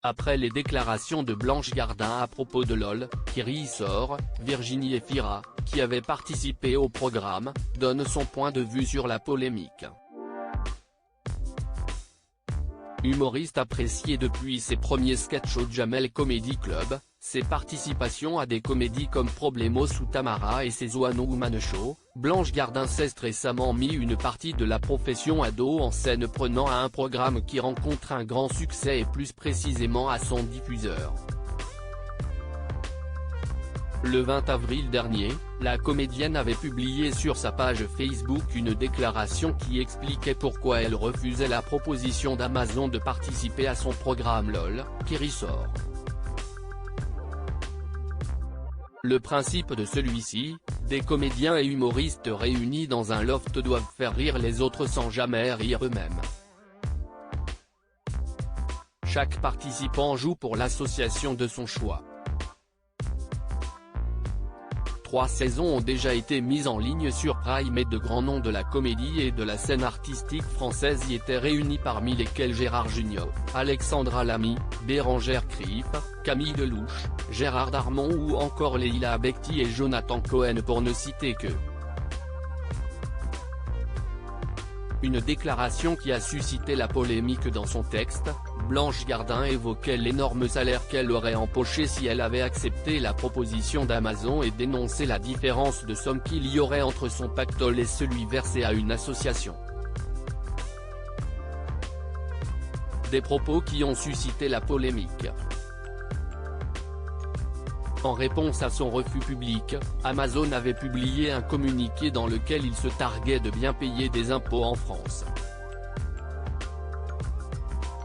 Après les déclarations de Blanche Gardin à propos de LOL, Kiri sort, Virginie Efira, qui avait participé au programme, donne son point de vue sur la polémique. Humoriste apprécié depuis ses premiers sketchs au Jamel Comedy Club, ses participations à des comédies comme Problemos ou Tamara et ses One Woman Show, Blanche Gardin s'est récemment mis une partie de la profession à dos en scène prenant à un programme qui rencontre un grand succès et plus précisément à son diffuseur. Le 20 avril dernier, la comédienne avait publié sur sa page Facebook une déclaration qui expliquait pourquoi elle refusait la proposition d'Amazon de participer à son programme LOL, qui ressort. Le principe de celui-ci, des comédiens et humoristes réunis dans un loft doivent faire rire les autres sans jamais rire eux-mêmes. Chaque participant joue pour l'association de son choix. 3 saisons ont déjà été mises en ligne sur Prime et de grands noms de la comédie et de la scène artistique française y étaient réunis, parmi lesquels Gérard Jugnot, Alexandra Lamy, Bérangère Krief, Camille Delouche, Gérard Darmon ou encore Leila Bekti et Jonathan Cohen pour ne citer que. Une déclaration qui a suscité la polémique. Dans son texte, Blanche Gardin évoquait l'énorme salaire qu'elle aurait empoché si elle avait accepté la proposition d'Amazon et dénonçait la différence de somme qu'il y aurait entre son pactole et celui versé à une association. Des propos qui ont suscité la polémique. En réponse à son refus public, Amazon avait publié un communiqué dans lequel il se targuait de bien payer des impôts en France.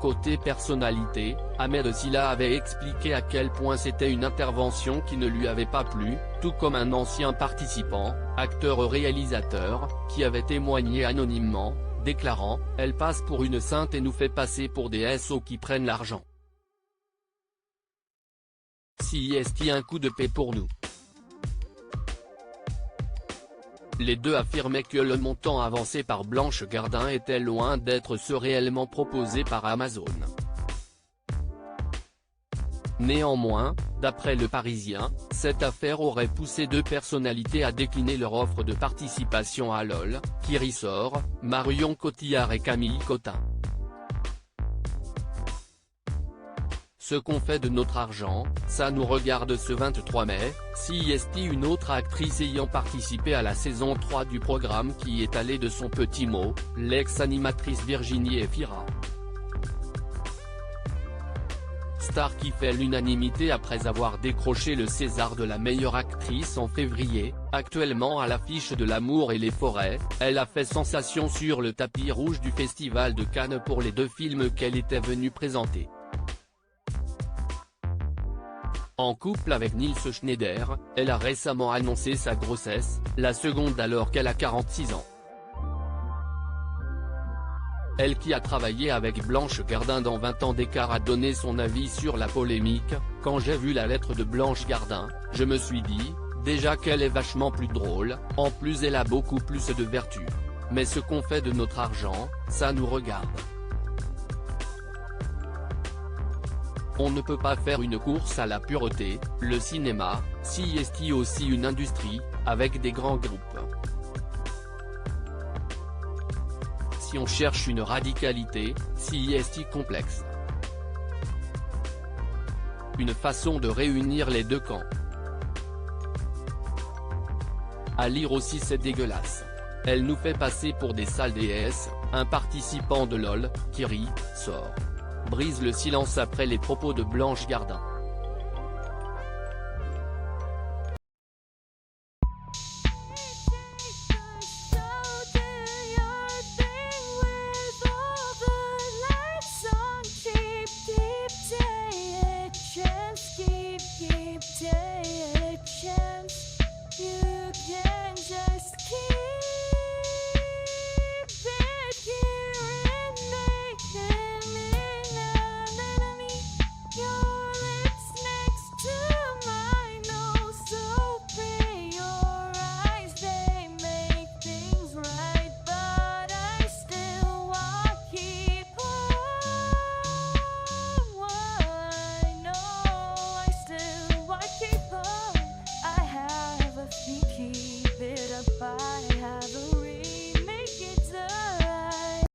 Côté personnalité, Ahmed Silla avait expliqué à quel point c'était une intervention qui ne lui avait pas plu, tout comme un ancien participant, acteur-réalisateur, qui avait témoigné anonymement, déclarant « Elle passe pour une sainte et nous fait passer pour des SO qui prennent l'argent. Si est un coup de paix pour nous ». Les deux affirmaient que le montant avancé par Blanche Gardin était loin d'être ce réellement proposé par Amazon. Néanmoins, d'après Le Parisien, cette affaire aurait poussé 2 personnalités à décliner leur offre de participation à LOL, qui ressort, Marion Cotillard et Camille Cotin. Ce qu'on fait de notre argent, ça nous regarde. Ce 23 mai, CIST, une autre actrice ayant participé à la saison 3 du programme qui est allée de son petit mot, l'ex-animatrice Virginie Efira. Star qui fait l'unanimité après avoir décroché le César de la meilleure actrice en février, actuellement à l'affiche de L'amour et les forêts, elle a fait sensation sur le tapis rouge du Festival de Cannes pour les 2 films qu'elle était venue présenter. En couple avec Nils Schneider, elle a récemment annoncé sa grossesse, la seconde alors qu'elle a 46 ans. Elle qui a travaillé avec Blanche Gardin dans 20 ans d'écart a donné son avis sur la polémique. « Quand j'ai vu la lettre de Blanche Gardin, je me suis dit, déjà qu'elle est vachement plus drôle, en plus elle a beaucoup plus de vertu. Mais ce qu'on fait de notre argent, ça nous regarde. On ne peut pas faire une course à la pureté, le cinéma, CIST aussi une industrie, avec des grands groupes. Si on cherche une radicalité, CIST complexe. Une façon de réunir les 2 camps. À lire aussi, c'est dégueulasse. Elle nous fait passer pour des sales déesses. Un participant de LOL, Kiri, sort. Brise le silence après les propos de Blanche Gardin.